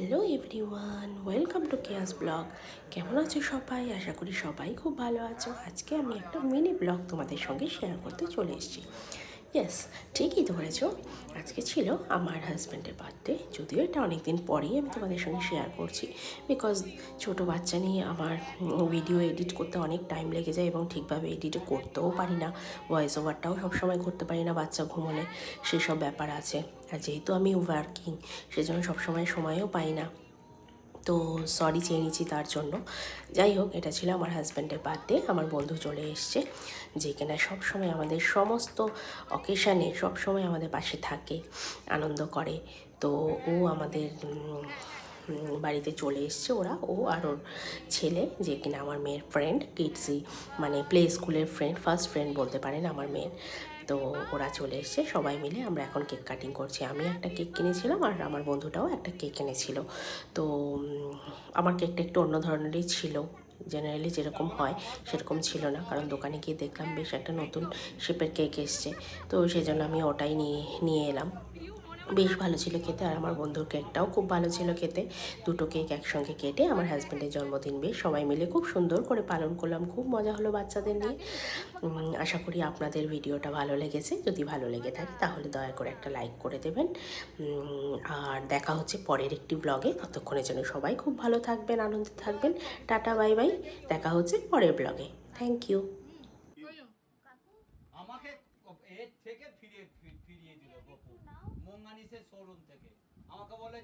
Hello everyone, welcome to Keya's blog. কেমন আছো সবাই? আশা করি সবাই খুব ভালো আছো। আজকে আমি একটা মিনি ব্লগ তোমাদের সঙ্গে শেয়ার করতে চলে এসেছি। ইয়েস, ঠিকই ধরেছো, আজকে ছিল আমার হাজব্যান্ডের বার্থডে। যদিও এটা অনেক দিন পরেই আমি তোমাদের সঙ্গে শেয়ার করছি, বিকজ ছোটো বাচ্চা নিয়ে আমার ভিডিও এডিট করতে অনেক টাইম লেগে যায় এবং ঠিকভাবে এডিট করতেও পারি না। ভয়েস ওভারটাও সবসময় করতে পারি না, বাচ্চা ঘুমোলে সেসব ব্যাপার আছে। আর যেহেতু আমি ওয়ার্কিং, সেজন্য সবসময় সময়ও পাই না। তো সরি চেয়ে নিচ্ছি তার জন্য। যাই হোক, এটা ছিল আমার হাজব্যান্ডের বার্থডে। আমার বন্ধু চলে এসছে, যে কিনা সবসময় আমাদের সমস্ত অকেশানে সবসময় আমাদের পাশে থাকে, আনন্দ করে। তো ও আমাদের বাড়িতে চলে এসছে। ও আর ওর ছেলে, যে কিনা আমার মেয়ের ফ্রেন্ড, কিডসি মানে প্লে স্কুলের ফ্রেন্ড, ফার্স্ট ফ্রেন্ড বলতে পারেন আমার মেয়ের। তো ওরা চলে এসছে, সবাই মিলে আমরা এখন কেক কাটিং করছি। আমি একটা কেক কিনেছিলাম আর আমার বন্ধুটাও একটা কেক এনেছিল। তো আমার কেকটা একটু অন্য ধরনেরই ছিল, জেনারেলি যেরকম হয় সেরকম ছিল না, কারণ দোকানে গিয়ে দেখলাম বেশ একটা নতুন শেপের কেক এসছে। তো সেজন্য আমি ওটাই নিয়ে এলাম। বেশ ভালো ছিল খেতে, আর আমার বন্ধুর কেকটাও খুব ভালো ছিল খেতে। দুটো কেক একসঙ্গে কেটে আমার হাজব্যান্ডের জন্মদিন বেশ সবাই মিলে খুব সুন্দর করে পালন করলাম। খুব মজা হলো বাচ্চাদের নিয়ে। আশা করি আপনাদের ভিডিওটা ভালো লেগেছে। যদি ভালো লেগে থাকে তাহলে দয়া করে একটা লাইক করে দেবেন। আর দেখা হচ্ছে পরের একটি ব্লগে। ততক্ষণের জন্য সবাই খুব ভালো থাকবেন, আনন্দে থাকবেন। Tata, bye bye. দেখা হচ্ছে পরের ব্লগে। Thank you. আমাকে এর থেকে ফিরিয়ে দিল গপু মঙ্গানিসের শোরুম থেকে আমাকে বলে